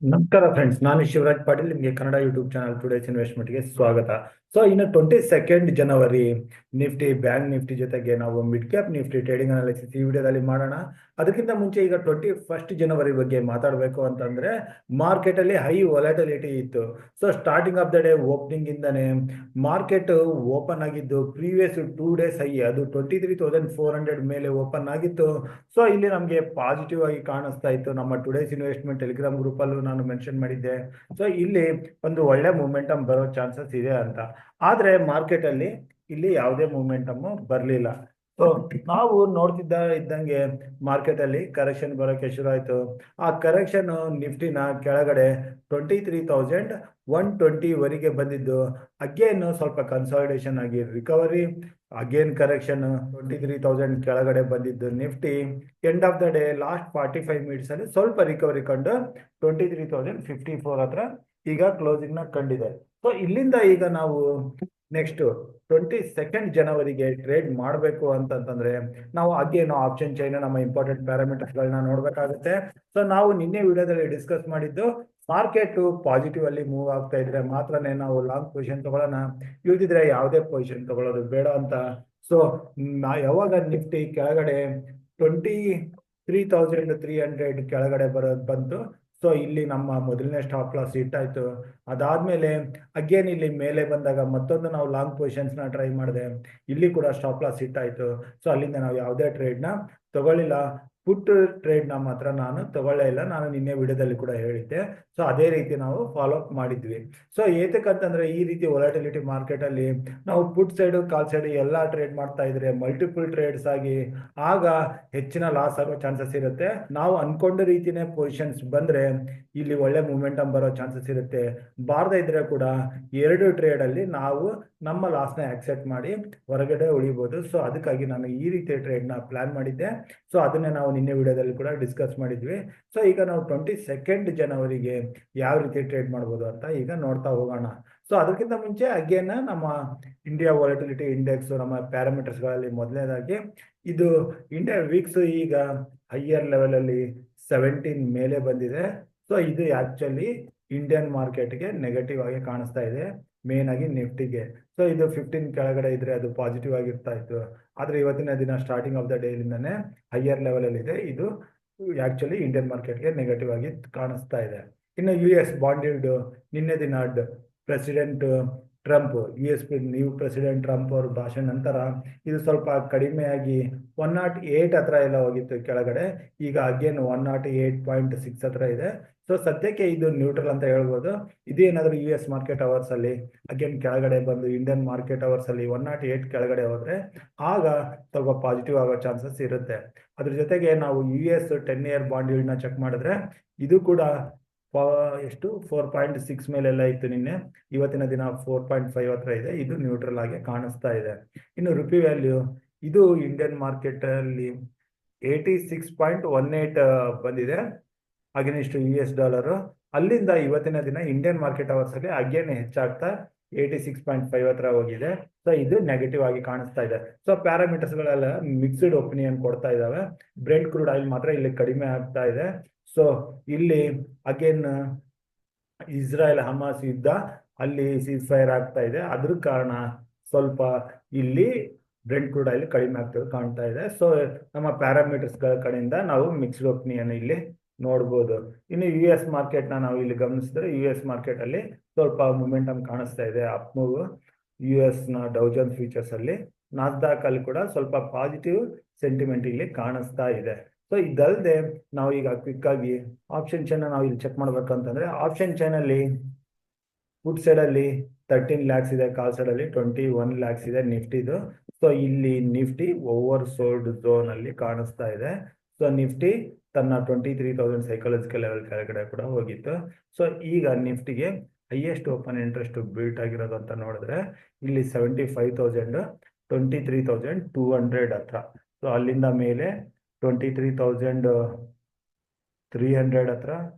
ನಮಸ್ಕಾರ ಫ್ರೆಂಡ್ಸ್, ನಾನು ಶಿವರಾಜ್ ಪಾಟೀಲ್. ನಿಮಗೆ ಕನ್ನಡ ಯೂಟ್ಯೂಬ್ ಚಾನಲ್ ಟುಡೇಸ್ ಇನ್ವೆಸ್ಟ್ಮೆಂಟ್ಗೆ ಸ್ವಾಗತ. ಇನ್ನು 22 ಜನವರಿ ನಿಫ್ಟಿ, ಬ್ಯಾಂಕ್ ನಿಫ್ಟಿ ಜೊತೆಗೆ ನಾವು mid cap Nifty trading analysis ಈ ವಿಡಿಯೋದಲ್ಲಿ ಮಾಡೋಣ. ಅದಕ್ಕಿಂತ ಮುಂಚೆ ಈಗ 21 ಜನವರಿ ಬಗ್ಗೆ ಮಾತಾಡಬೇಕು ಅಂತಂದ್ರೆ ಮಾರ್ಕೆಟ್ ಅಲ್ಲಿ ಹೈ ವೊಲಟಿಲಿಟಿ ಇತ್ತು. Starting of the day opening ಇಂದಾನೆ ಮಾರ್ಕೆಟ್ ಓಪನ್ ಆಗಿದ್ದು ಪ್ರೀವಿಯಸ್ 2 ಡೇಸ್ ಹೈ ಅದು 23,400 ಮೇಲೆ ಓಪನ್ ಆಗಿತ್ತು. ಇಲ್ಲಿ ನಮಗೆ ಪಾಸಿಟಿವ್ ಆಗಿ ಕಾಣಿಸ್ತಾ ಇತ್ತು. ನಮ್ಮ ಟುಡೇಸ್ ಇನ್ವೆಸ್ಟ್ಮೆಂಟ್ ಟೆಲಿಗ್ರಾಮ್ ಗ್ರೂಪ್ ಅಲ್ಲೂ ನಾನು ಮೆನ್ಷನ್ ಮಾಡಿದ್ದೆ. ಇಲ್ಲಿ ಒಂದು ಒಳ್ಳೆ ಮೂಮೆಂಟಮ್ ಬರೋ ಚಾನ್ಸಸ್ ಇದೆ ಅಂತ. ಆದ್ರೆ ಮಾರ್ಕೆಟ್ ಅಲ್ಲಿ ಇಲ್ಲಿ ಯಾವುದೇ ಮೂಮೆಂಟಮ್ ಬರಲಿಲ್ಲ. ನಾವು ನೋಡ್ತಿದ್ದ ಇದ್ದಂಗೆ ಮಾರ್ಕೆಟ್ ಅಲ್ಲಿ ಕರೆಕ್ಷನ್ ಬರೋಕೆ ಶುರು ಆಯ್ತು. ಆ ಕರೆಕ್ಷನ್ ನಿಫ್ಟಿನ ಕೆಳಗಡೆ 23,120 ವರೆಗೆ ಬಂದಿದ್ದು, ಅಗೇನ್ ಸ್ವಲ್ಪ ಕನ್ಸಾಲಿಡೇಷನ್ ಆಗಿ ರಿಕವರಿ, ಅಗೇನ್ ಕರೆಕ್ಷನ್ 23,000 ಕೆಳಗಡೆ ಬಂದಿದ್ದು Nifty end of the day last 45 minutes ಅಲ್ಲಿ ಸ್ವಲ್ಪ ರಿಕವರಿ ಕಂಡು 23,054 ಹತ್ರ ಈಗ ಕ್ಲೋಸಿಂಗ್ ನ ಕಂಡಿದೆ. ಇಲ್ಲಿಂದ ಈಗ ನಾವು ನೆಕ್ಸ್ಟ್ 22 ಜನವರಿಗೆ ಟ್ರೇಡ್ ಮಾಡಬೇಕು ಅಂತಂದ್ರೆ ನಾವು ಅಗೇನ್ ಆಪ್ಷನ್ ಚೈನ್ ನಮ್ಮ ಇಂಪಾರ್ಟೆಂಟ್ ಪ್ಯಾರಾಮೀಟರ್ಸ್ ಗಳನ್ನ ನೋಡ್ಬೇಕಾಗುತ್ತೆ. ನಾವು ನಿನ್ನೆ ವಿಡಿಯೋದಲ್ಲಿ ಡಿಸ್ಕಸ್ ಮಾಡಿದ್ದು ಮಾರ್ಕೆಟ್ ಪಾಸಿಟಿವ್ ಅಲ್ಲಿ ಮೂವ್ ಆಗ್ತಾ ಇದ್ರೆ ಮಾತ್ರನೇ ನಾವು ಲಾಂಗ್ ಪೊಸಿಷನ್ ತಗೊಳ್ಳೋಣ, ಇಲ್ದಿದ್ರೆ ಯಾವುದೇ ಪೊಸಿಷನ್ ತಗೊಳ್ಳೋದು ಬೇಡ ಅಂತ. ಯಾವಾಗ ನಿಫ್ಟಿ ಕೆಳಗಡೆ 23,300 ಕೆಳಗಡೆ ಬರೋದು ಬಂತು, ಇಲ್ಲಿ ನಮ್ಮ ಮೊದಲನೇ ಸ್ಟಾಪ್ ಲಾಸ್ ಹಿಟ್ ಆಯ್ತು. ಅದಾದ್ಮೇಲೆ ಅಗೇನ್ ಇಲ್ಲಿ ಮೇಲೆ ಬಂದಾಗ ಮತ್ತೊಂದು ನಾವು ಲಾಂಗ್ ಪೊಸಿಷನ್ಸ್ ನ ಟ್ರೈ ಮಾಡಿದೆ, ಇಲ್ಲಿ ಕೂಡ ಸ್ಟಾಪ್ ಲಾಸ್ ಹಿಟ್ ಆಯ್ತು. ಅಲ್ಲಿಂದ ನಾವು ಯಾವುದೇ ಟ್ರೇಡ್ ನ ತಗೊಳ್ಳಿಲ್ಲ. ಪುಟ್ ಟ್ರೇಡ್ ನ ಮಾತ್ರ ನಾನು ತಗೊಳ್ಳೇ ಇಲ್ಲ, ನಾನು ನಿನ್ನೆ ವಿಡಿಯೋದಲ್ಲಿ ಕೂಡ ಹೇಳಿದ್ದೆ. ಅದೇ ರೀತಿ ನಾವು ಫಾಲೋ ಅಪ್ ಮಾಡಿದ್ವಿ. ಏತಕ್ಕಂತಂದ್ರೆ ಈ ರೀತಿ ವೊಲಟಿಲಿಟಿ ಮಾರ್ಕೆಟ್ ಅಲ್ಲಿ ನಾವು ಪುಟ್ ಸೈಡ್ ಕಾಲ್ ಸೈಡ್ ಎಲ್ಲಾ ಟ್ರೇಡ್ ಮಾಡ್ತಾ ಇದ್ರೆ ಮಲ್ಟಿಪಲ್ ಟ್ರೇಡ್ಸ್ ಆಗಿ ಆಗ ಹೆಚ್ಚಿನ ಲಾಸ್ ಆಗೋ ಚಾನ್ಸಸ್ ಇರುತ್ತೆ. ನಾವು ಅನ್ಕೊಂಡ ರೀತಿನೇ ಪೊಸಿಷನ್ಸ್ ಬಂದ್ರೆ ಇಲ್ಲಿ ಒಳ್ಳೆ ಮೂಮೆಂಟಮ್ ಬರೋ ಚಾನ್ಸಸ್ ಇರುತ್ತೆ. ಬಾರದೇ ಇದ್ರೆ ಕೂಡ 2 ಟ್ರೇಡ್ ಅಲ್ಲಿ ನಾವು ನಮ್ಮ ಲಾಸ್ ನ ಆಕ್ಸೆಪ್ಟ್ ಮಾಡಿ ಹೊರಗಡೆ ಉಳಿಬಹುದು. ಅದಕ್ಕಾಗಿ ನಾನು ಈ ರೀತಿ ಟ್ರೇಡ್ ನ ಪ್ಲಾನ್ ಮಾಡಿದ್ದೆ. ಅದನ್ನೇ ನಾವು ನಿನ್ನೆ ವಿಡಿಯೋದಲ್ಲಿ ಕೂಡ ಡಿಸ್ಕಸ್ ಮಾಡಿದ್ವಿ. ಈಗ ನಾವು 22 ಜನವರಿಗೆ ಯಾವ ರೀತಿ ಟ್ರೇಡ್ ಮಾಡ್ಬೋದು ಅಂತ ಈಗ ನೋಡ್ತಾ ಹೋಗೋಣ. ಅದಕ್ಕಿಂತ ಮುಂಚೆ ಅಗೇನ್ ನಮ್ಮ ಇಂಡಿಯಾ ವಾಲಟಿಲಿಟಿ ಇಂಡೆಕ್ಸ್ ನಮ್ಮ ಪ್ಯಾರಾಮೀಟರ್ಸ್ ಗಳಲ್ಲಿ ಮೊದಲನೇದಾಗಿ ಇದು ಇಂಡಿಯಾ ವೀಕ್ಸ್ ಈಗ ಹೈಯರ್ ಲೆವೆಲ್ ಅಲ್ಲಿ 17 ಮೇಲೆ ಬಂದಿದೆ. ಇದು ಆಕ್ಚುಲಿ ಇಂಡಿಯನ್ ಮಾರ್ಕೆಟ್ಗೆ ನೆಗೆಟಿವ್ ಆಗಿ ಕಾಣಿಸ್ತಾ ಇದೆ, ಮೇನ್ ಆಗಿ ನಿಫ್ಟಿಗೆ. ಇದು 15 ಕೆಳಗಡೆ ಇದ್ರೆ ಅದು ಪಾಸಿಟಿವ್ ಆಗಿರ್ತಾ ಇತ್ತು. ಆದ್ರೆ ಇವತ್ತಿನ ದಿನ ಸ್ಟಾರ್ಟಿಂಗ್ ಆಫ್ ದ ಡೇ ಇಂದಾನೆ ಹೈಯರ್ ಲೆವೆಲ್ ಅಲ್ಲಿ ಇದೆ. ಇದು ಆಕ್ಚುಲಿ ಇಂಡಿಯನ್ ಮಾರ್ಕೆಟ್ಗೆ ನೆಗೆಟಿವ್ ಆಗಿ ಕಾಣಿಸ್ತಾ ಇದೆ. ಇನ್ನು US ಬಾಂಡ್ ಯೀಲ್ಡ್ ನಿನ್ನೆ ದಿನ president Trump new president Trump ಅವ್ರ ಭಾಷಣ ನಂತರ ಇದು ಸ್ವಲ್ಪ ಕಡಿಮೆಯಾಗಿ 108 ಹತ್ರ ಎಲ್ಲ ಹೋಗಿತ್ತು ಕೆಳಗಡೆ. ಈಗ ಅಗೇನ್ 108.6 ಹತ್ರ ಇದೆ. ಸದ್ಯಕ್ಕೆ ಇದು ನ್ಯೂಟ್ರಲ್ ಅಂತ ಹೇಳ್ಬೋದು. ಇದೇನಾದ್ರೂ US ಮಾರ್ಕೆಟ್ ಅವರ್ಸ್ ಅಲ್ಲಿ ಅಗೇನ್ ಕೆಳಗಡೆ ಬಂದು ಇಂಡಿಯನ್ ಮಾರ್ಕೆಟ್ ಅವರ್ಸ್ ಅಲ್ಲಿ 108 ಕೆಳಗಡೆ ಹೋದ್ರೆ ಆಗ ಸ್ವಲ್ಪ ಪಾಸಿಟಿವ್ ಆಗೋ ಚಾನ್ಸಸ್ ಇರುತ್ತೆ. ಅದ್ರ ಜೊತೆಗೆ ನಾವು US 10 year ಬಾಂಡ್ ಯೀಲ್ಡ್ ನ ಚೆಕ್ ಮಾಡಿದ್ರೆ ಇದು ಕೂಡ ಎಷ್ಟು 4.6 ಮೇಲೆಲ್ಲ ಇತ್ತು ನಿನ್ನೆ. ಇವತ್ತಿನ ದಿನ 4.5 ಹತ್ರ ಇದೆ. ಇದು ನ್ಯೂಟ್ರಲ್ ಆಗಿ ಕಾಣಿಸ್ತಾ ಇದೆ. ಇನ್ನು ರುಪಿ ವ್ಯಾಲ್ಯೂ ಇದು ಇಂಡಿಯನ್ ಮಾರ್ಕೆಟ್ ಅಲ್ಲಿ 86.18 ಬಂದಿದೆ ಅಗೇನಿಸ್ಟ್ US ಡಾಲರ್. ಅಲ್ಲಿಂದ ಇವತ್ತಿನ ದಿನ ಇಂಡಿಯನ್ ಮಾರ್ಕೆಟ್ ಅವರ್ಸ್ ಅಲ್ಲಿ ಅಗೇನ್ ಹೆಚ್ಚಾಗ್ತಾ 86.5 ಹತ್ರ ಹೋಗಿದೆ. ಇದು ನೆಗೆಟಿವ್ ಆಗಿ ಕಾಣಿಸ್ತಾ ಇದೆ. ಪ್ಯಾರಾಮೀಟರ್ಸ್ ಗಳೆಲ್ಲ ಮಿಕ್ಸ್ಡ್ ಒಪಿನಿಯನ್ ಕೊಡ್ತಾ ಇದಾವೆ. ಬ್ರೆಂಟ್ ಕ್ರೂಡ್ ಆಯಿಲ್ ಮಾತ್ರ ಇಲ್ಲಿ ಕಡಿಮೆ ಆಗ್ತಾ ಇದೆ. ಇಲ್ಲಿ ಅಗೇನ್ ಇಸ್ರಾಯೇಲ್ ಹಮಾಸ್ ಯುದ್ಧ ಅಲ್ಲಿ ಸೀಸ್ ಫೈರ್ ಆಗ್ತಾ ಇದೆ. ಅದ್ರ ಕಾರಣ ಸ್ವಲ್ಪ ಇಲ್ಲಿ ಬ್ರೆಂಟ್ ಕ್ರೂಡ್ ಆಯಿಲ್ ಕಡಿಮೆ ಆಗ್ತಿರೋದು ಕಾಣ್ತಾ ಇದೆ. ನಮ್ಮ ಪ್ಯಾರಾಮೀಟರ್ಸ್ ಗಳ ಕಡೆಯಿಂದ ನಾವು ಮಿಕ್ಸ್ಡ್ ಒಪಿನಿಯನ್ ಇಲ್ಲಿ ನೋಡ್ಬೋದು. ಇನ್ನು US ಮಾರ್ಕೆಟ್ ನಾವು ಇಲ್ಲಿ ಗಮನಿಸಿದ್ರೆ US ಮಾರ್ಕೆಟ್ ಅಲ್ಲಿ ಸ್ವಲ್ಪ ಮೊಮೆಂಟಮ್ ಕಾಣಿಸ್ತಾ ಇದೆ, ಅಪ್ ಮೂವ್. US ನ ಡೌಜನ್ಸ್ ಫ್ಯೂಚರ್ಸ್ ಅಲ್ಲಿ, ನಾಸ್ಡಾಕ್ ಅಲ್ಲಿ ಕೂಡ ಸ್ವಲ್ಪ ಪಾಸಿಟಿವ್ ಸೆಂಟಿಮೆಂಟ್ ಇಲ್ಲಿ ಕಾಣಿಸ್ತಾ ಇದೆ. ಇದಲ್ಲದೆ ನಾವು ಈಗ ಕ್ವಿಕ್ ಆಗಿ ಆಪ್ಷನ್ ಚೈನ್ ನಾವು ಇಲ್ಲಿ ಚೆಕ್ ಮಾಡ್ಬೇಕಂತಂದ್ರೆ ಆಪ್ಷನ್ ಚೈನ್ ಅಲ್ಲಿ ಪುಟ್ ಸೈಡ್ ಅಲ್ಲಿ 13 lakhs ಇದೆ, ಕಾಲ್ ಸೈಡ್ ಅಲ್ಲಿ 21 lakhs ಇದೆ ನಿಫ್ಟಿದು. ಇಲ್ಲಿ ನಿಫ್ಟಿ ಓವರ್ ಸೋಲ್ಡ್ ಝೋನ್ ಅಲ್ಲಿ ಕಾಣಿಸ್ತಾ ಇದೆ. ನಿಫ್ಟಿ ತನ್ನ 23,000 ಸೈಕಾಲಜಿಕಲ್ ಲೆವೆಲ್ ಕೆಳಗಡೆ ಕೂಡ ಹೋಗಿತ್ತು. ಈಗ ನಿಫ್ಟಿಗೆ ಹೈಯೆಸ್ಟ್ ಓಪನ್ ಇಂಟ್ರೆಸ್ಟ್ ಬೀಟ್ ಆಗಿರೋದು ಅಂತ ನೋಡಿದ್ರೆ ಇಲ್ಲಿ 75,000 23,200 ಹತ್ರ. ಅಲ್ಲಿಂದ ಮೇಲೆ 23,300 ಹತ್ರ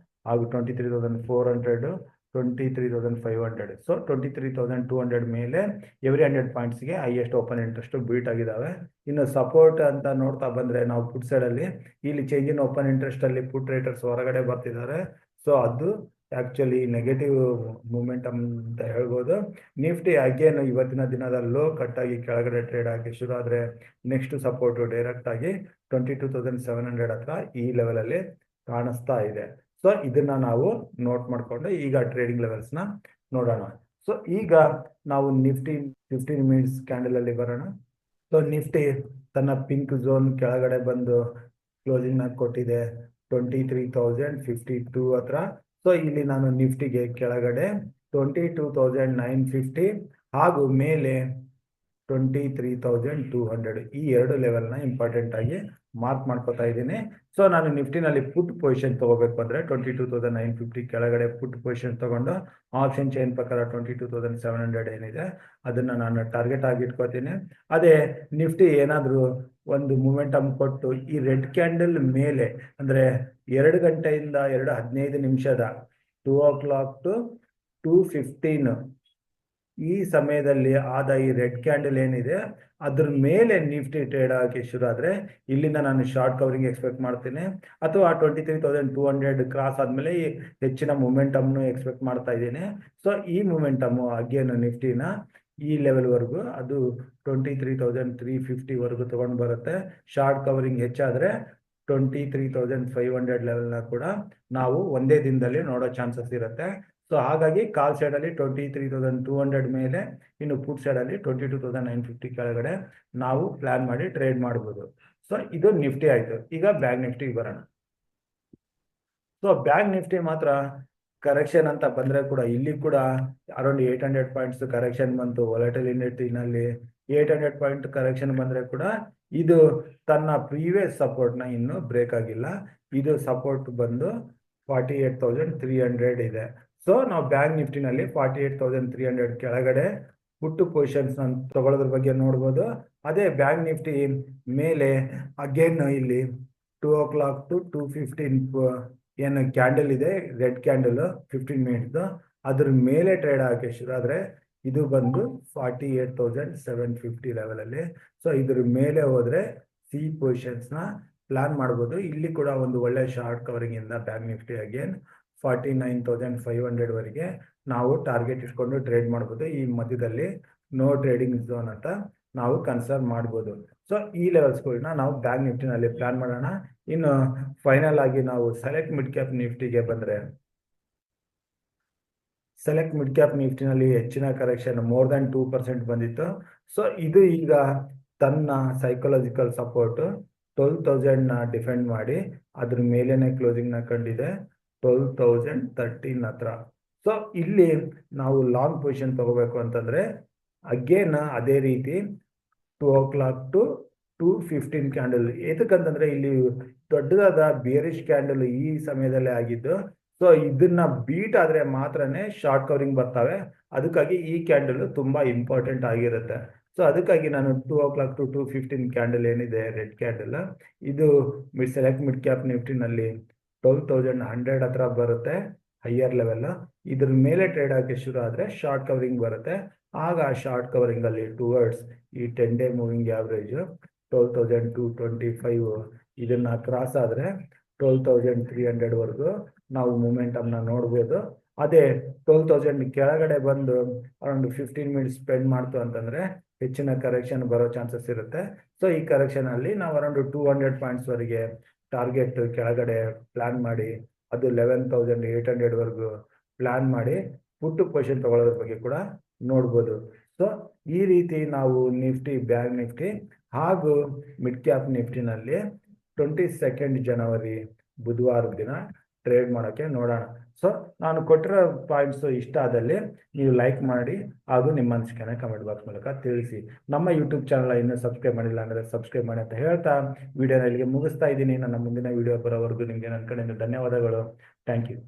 ಹಾಗೂ 23,400 23,500. 23,200 ಮೇಲೆ ಎವ್ರಿ 100 ಪಾಯಿಂಟ್ಸ್ಗೆ ಹೈಯೆಸ್ಟ್ ಓಪನ್ ಇಂಟ್ರೆಸ್ಟ್ ಬೀಟ್ ಆಗಿದ್ದಾವೆ. ಇನ್ನು ಸಪೋರ್ಟ್ ಅಂತ ನೋಡ್ತಾ ಬಂದ್ರೆ ನಾವು ಪುಟ್ ಸೈಡ್ ಅಲ್ಲಿ ಇಲ್ಲಿ ಚೇಂಜ್ ಇನ್ ಓಪನ್ ಇಂಟ್ರೆಸ್ಟ್ ಅಲ್ಲಿ ಪುಟ್ ರೇಟರ್ಸ್ ಹೊರಗಡೆ ಬರ್ತಿದ್ದಾರೆ. ಸೊ ಅದು ಆ್ಯಕ್ಚುಲಿ ನೆಗೆಟಿವ್ ಮೂಮೆಂಟಮ್ ಅಂತ ಹೇಳ್ಬೋದು. ನಿಫ್ಟಿ ಅಗೇನ್ ಇವತ್ತಿನ ದಿನದ ಲೋ ಕಟ್ಟಾಗಿ ಕೆಳಗಡೆ ಟ್ರೇಡ್ ಆಗಿ ಶುರು ಆದರೆ ನೆಕ್ಸ್ಟ್ ಸಪೋರ್ಟು ಡೈರೆಕ್ಟಾಗಿ 22,700 ಹತ್ರ ಈ ಲೆವೆಲಲ್ಲಿ ಕಾಣಿಸ್ತಾ ಇದೆ. ಸೊ ಇದನ್ನ ನಾವು ನೋಟ್ ಮಾಡಿಕೊಂಡು ಈಗ ಟ್ರೇಡಿಂಗ್ ಲೆವೆಲ್ಸ್ನ ನೋಡೋಣ. ಸೊ ಈಗ ನಾವು ನಿಫ್ಟಿ 15 ಮಿನಿಟ್ಸ್ ಕ್ಯಾಂಡಲಲ್ಲಿ ಬರೋಣ. ಸೊ ನಿಫ್ಟಿ ತನ್ನ ಪಿಂಕ್ ಝೋನ್ ಕೆಳಗಡೆ ಬಂದು ಕ್ಲೋಸಿಂಗ್ನ ಕೊಟ್ಟಿದೆ 23,052 ಹತ್ರ. ಸೊ ಇಲ್ಲಿ ನಾನು ನಿಫ್ಟಿಗೆ ಕೆಳಗಡೆ 22,950 ಹಾಗೂ ಮೇಲೆ 23,200 ಈ ಎರಡು ಲೆವೆಲ್ನ ಇಂಪಾರ್ಟೆಂಟ್ ಆಗಿ ಮಾರ್ಕ್ ಮಾಡ್ಕೋತಾ ಇದ್ದೀನಿ. ಸೊ ನಾನು ನಿಫ್ಟಿನಲ್ಲಿ ಪುಟ್ ಪೊಸಿಷನ್ ತಗೋಬೇಕು ಅಂದರೆ 22,950 ಕೆಳಗಡೆ ಪುಟ್ ಪೊಸಿಷನ್ ತಗೊಂಡು ಆಪ್ಷನ್ ಚೈನ್ ಪ್ರಕಾರ 22,700 ಏನಿದೆ ಅದನ್ನು ನಾನು ಟಾರ್ಗೆಟ್ ಆಗಿ ಇಟ್ಕೋತೀನಿ. ಅದೇ ನಿಫ್ಟಿ ಏನಾದರೂ ಒಂದು ಮೂಮೆಂಟಮ್ ಕೊಟ್ಟು ಈ ರೆಡ್ ಕ್ಯಾಂಡಲ್ ಮೇಲೆ ಅಂದರೆ 2 ಗಂಟೆಯಿಂದ 2:15 2:00 to 2:15 ಈ ಸಮಯದಲ್ಲಿ ಆದ ಈ ರೆಡ್ ಕ್ಯಾಂಡಲ್ ಏನಿದೆ ಅದ್ರ ಮೇಲೆ ನಿಫ್ಟಿ ಟ್ರೇಡ್ ಆಗಿ ಶುರು ಆದರೆ ಇಲ್ಲಿಂದ ನಾನು ಶಾರ್ಟ್ ಕವರಿಂಗ್ ಎಕ್ಸ್ಪೆಕ್ಟ್ ಮಾಡ್ತೀನಿ, ಅಥವಾ 23,200 ಕ್ರಾಸ್ ಆದಮೇಲೆ ಹೆಚ್ಚಿನ ಮೂಮೆಂಟಮ್ನು ಎಕ್ಸ್ಪೆಕ್ಟ್ ಮಾಡ್ತಾ ಇದ್ದೀನಿ. ಸೊ ಈ ಮೂಮೆಂಟಮು ಅಗೇನ್ ನಿಫ್ಟಿನ ಈ ಲೆವೆಲ್ವರೆಗೂ ಅದು 23,350ವರೆಗೂ ತೊಗೊಂಡು ಬರುತ್ತೆ. ಶಾರ್ಟ್ ಕವರಿಂಗ್ ಹೆಚ್ಚಾದರೆ 23,500 ಲೆವೆಲ್ನ ಕೂಡ ನಾವು ಒಂದೇ ದಿನದಲ್ಲಿ ನೋಡೋ ಚಾನ್ಸಸ್ ಇರುತ್ತೆ. ಸೊ ಹಾಗಾಗಿ ಕಾಲ್ ಸೈಡಲ್ಲಿ 23,200 ಮೇಲೆ, ಇನ್ನು ಪುಟ್ ಸೈಡಲ್ಲಿ 22,950 ಕೆಳಗಡೆ ನಾವು ಪ್ಲಾನ್ ಮಾಡಿ ಟ್ರೇಡ್ ಮಾಡ್ಬೋದು. ಸೊ ಇದು ನಿಫ್ಟಿ ಆಯಿತು. ಈಗ ಬ್ಯಾಂಕ್ ನಿಫ್ಟಿಗೆ ಬರೋಣ. ಸೊ ಬ್ಯಾಂಕ್ ನಿಫ್ಟಿ ಮಾತ್ರ ಕರೆಕ್ಷನ್ ಅಂತ ಬಂದರೆ ಕೂಡ ಇಲ್ಲಿ ಕೂಡ ಅರೌಂಡ್ 800 ಪಾಯಿಂಟ್ಸ್ ಕರೆಕ್ಷನ್ ಬಂತು. ವಾಲಟಿಲಿಟಿನಲ್ಲಿ 800 ಪಾಯಿಂಟ್ ಕರೆಕ್ಷನ್ ಬಂದರೆ ಕೂಡ ಇದು ತನ್ನ ಪ್ರೀವಿಯಸ್ ಸಪೋರ್ಟ್ನ ಇನ್ನೂ ಬ್ರೇಕ್ ಆಗಿಲ್ಲ. ಇದು ಸಪೋರ್ಟ್ ಬಂದು 48,300 ಇದೆ. ಸೊ ನಾವು ಬ್ಯಾಂಕ್ ನಿಫ್ಟಿನಲ್ಲಿ 48,300 ಕೆಳಗಡೆ ಪುಟ್ಟು ಪೊಸಿಷನ್ಸ್ನ ತಗೊಳ್ಳೋದ್ರ ಬಗ್ಗೆ ನೋಡ್ಬೋದು. ಅದೇ ಬ್ಯಾಂಕ್ ನಿಫ್ಟಿ ಮೇಲೆ ಅಗೇನ್ ಇಲ್ಲಿ 2:00 to 2:15 ಏನು ಕ್ಯಾಂಡಲ್ ಇದೆ ರೆಡ್ ಕ್ಯಾಂಡಲ್ 15 ಮಿನಿಟ್ಸ್ ಅದ್ರ ಮೇಲೆ ಟ್ರೇಡ್ ಆಗೋಕ್ಕೆ ಶುರು ಆದರೆ ಇದು ಬಂದು 48,750 ಲೆವೆಲಲ್ಲಿ. ಸೊ ಇದ್ರ ಮೇಲೆ ಹೋದರೆ ಸಿ ಪೊಸಿಷನ್ಸ್ನ ಪ್ಲಾನ್ ಮಾಡ್ಬೋದು. ಇಲ್ಲಿ ಕೂಡ ಒಂದು ಒಳ್ಳೆ ಶಾರ್ಟ್ ಕವರಿಂಗ್ ಇಂದ ಬ್ಯಾಂಕ್ ನಿಫ್ಟಿ ಅಗೇನ್ 49,500ವರೆಗೆ ನಾವು ಟಾರ್ಗೆಟ್ ಇಟ್ಕೊಂಡು ಟ್ರೇಡ್ ಮಾಡ್ಬೋದು. ಈ ಮಧ್ಯದಲ್ಲಿ ನೋ ಟ್ರೇಡಿಂಗ್ ಝೋನ್ ಅಂತ ನಾವು ಕನ್ಸಿಡರ್ ಮಾಡ್ಬೋದು. ಸೊ ಈ ಲೆವೆಲ್ಸ್ಗಳನ್ನ ನಾವು ಬ್ಯಾಂಕ್ ನಿಫ್ಟಿನಲ್ಲಿ ಪ್ಲಾನ್ ಮಾಡೋಣ. ಇನ್ನು ಫೈನಲ್ ಆಗಿ ನಾವು ಸೆಲೆಕ್ಟ್ ಮಿಡ್ ಕ್ಯಾಪ್ ನಿಫ್ಟಿಗೆ ಬಂದರೆ, ಸೆಲೆಕ್ಟ್ ಮಿಡ್ ಕ್ಯಾಪ್ ನಿಫ್ಟಿನಲ್ಲಿ ಹೆಚ್ಚಿನ ಕರೆಕ್ಷನ್ ಮೋರ್ ದ್ಯಾನ್ 2% ಬಂದಿತ್ತು. ಸೊ ಇದು ಈಗ ತನ್ನ ಸೈಕಲಾಜಿಕಲ್ ಸಪೋರ್ಟ್ 12,000ನ ಡಿಫೆಂಡ್ ಮಾಡಿ ಅದ್ರ ಮೇಲೇನೆ ಕ್ಲೋಸಿಂಗ್ನ ಕಂಡಿದೆ 12,013 ಹತ್ರ. ಸೊ ಇಲ್ಲಿ ನಾವು ಲಾಂಗ್ ಪೊಸಿಷನ್ ತಗೋಬೇಕು ಅಂತಂದರೆ ಅಗೇನ್ ಅದೇ ರೀತಿ 2:00 to 2:15 ಕ್ಯಾಂಡಲ್. ಏತಕ್ಕಂತಂದರೆ ಇಲ್ಲಿ ದೊಡ್ಡದಾದ ಬೇರಿಶ್ ಕ್ಯಾಂಡಲ್ ಈ ಸಮಯದಲ್ಲೇ ಆಗಿದ್ದು. ಸೊ ಇದನ್ನ ಬೀಟ್ ಆದರೆ ಮಾತ್ರನೇ ಶಾರ್ಟ್ ಕವರಿಂಗ್ ಬರ್ತವೆ. ಅದಕ್ಕಾಗಿ ಈ ಕ್ಯಾಂಡಲ್ ತುಂಬ ಇಂಪಾರ್ಟೆಂಟ್ ಆಗಿರುತ್ತೆ. ಸೊ ಅದಕ್ಕಾಗಿ ನಾನು 2:00 to 2:15 ಕ್ಯಾಂಡಲ್ ಏನಿದೆ ರೆಡ್ ಕ್ಯಾಂಡಲ್, ಇದು ಸೆಲೆಕ್ಟ್ ಮಿಡ್ ಕ್ಯಾಪ್ ನಿಫ್ಟಿನಲ್ಲಿ 12,100 ಹತ್ರ ಬರುತ್ತೆ ಹೈಯರ್ ಲೆವೆಲ್. ಇದ್ರ ಮೇಲೆ ಟ್ರೇಡ್ ಆಗಿ ಶುರು ಆದರೆ ಶಾರ್ಟ್ ಕವರಿಂಗ್ ಬರುತ್ತೆ. ಆಗ ಶಾರ್ಟ್ ಕವರಿಂಗಲ್ಲಿ ಟುವರ್ಡ್ಸ್ ಈ 10 ಡೇ ಮೂವಿಂಗ್ ಆವ್ರೇಜ್ 12,225 ಇದನ್ನು ಕ್ರಾಸ್ ಆದರೆ 12,300ವರೆಗೂ ನಾವು ಮೂಮೆಂಟಮ್ನ ನೋಡ್ಬೋದು. ಅದೇ 12,000 ಕೆಳಗಡೆ ಬಂದು ಅರೌಂಡ್ 15 ಮಿನಿಟ್ಸ್ ಸ್ಪೆಂಡ್ ಮಾಡ್ತು ಅಂತಂದರೆ ಹೆಚ್ಚಿನ ಕರೆಕ್ಷನ್ ಬರೋ ಚಾನ್ಸಸ್ ಇರುತ್ತೆ. ಸೊ ಈ ಕರೆಕ್ಷನಲ್ಲಿ ನಾವು ಅರೌಂಡ್ 200 ಪಾಯಿಂಟ್ಸ್ವರೆಗೆ ಟಾರ್ಗೆಟ್ ಕೆಳಗಡೆ ಪ್ಲಾನ್ ಮಾಡಿ ಅದು 11,800ವರೆಗೂ ಪ್ಲಾನ್ ಮಾಡಿ ಪುಟ್ಟು ಪೊಸಿಷನ್ ತಗೊಳ್ಳೋದ್ರ ಬಗ್ಗೆ ಕೂಡ ನೋಡ್ಬೋದು. ಸೊ ಈ ರೀತಿ ನಾವು ನಿಫ್ಟಿ, ಬ್ಯಾಂಕ್ ನಿಫ್ಟಿ ಹಾಗೂ ಮಿಡ್ ಕ್ಯಾಪ್ ನಿಫ್ಟಿನಲ್ಲಿ 22 ಜನವರಿ ಬುಧವಾರ ದಿನ ಟ್ರೇಡ್ ಮಾಡೋಕ್ಕೆ ನೋಡೋಣ. ಸೊ ನಾನು ಕೊಟ್ಟಿರೋ ಪಾಯಿಂಟ್ಸು ಇಷ್ಟ ಆದಲ್ಲಿ ನೀವು ಲೈಕ್ ಮಾಡಿ ಹಾಗೂ ನಿಮ್ಮ ಅನಿಸಿಕೆನ ಕಮೆಂಟ್ ಬಾಕ್ಸ್ ಮೂಲಕ ತಿಳಿಸಿ. ನಮ್ಮ ಯೂಟ್ಯೂಬ್ ಚಾನಲ್ ಇನ್ನೂ ಸಬ್ಸ್ಕ್ರೈಬ್ ಮಾಡಿಲ್ಲ ಅಂದರೆ ಸಬ್ಸ್ಕ್ರೈಬ್ ಮಾಡಿ ಅಂತ ಹೇಳ್ತಾ ವಿಡಿಯೋನ ಇಲ್ಲಿಗೆ ಮುಗಿಸ್ತಾ ಇದ್ದೀನಿ. ನನ್ನ ಮುಂದಿನ ವಿಡಿಯೋ ಬರೋವರೆಗೂ ನಿಮಗೆ ನನ್ನ ಕಡೆಯಿಂದ ಧನ್ಯವಾದಗಳು. Thank you.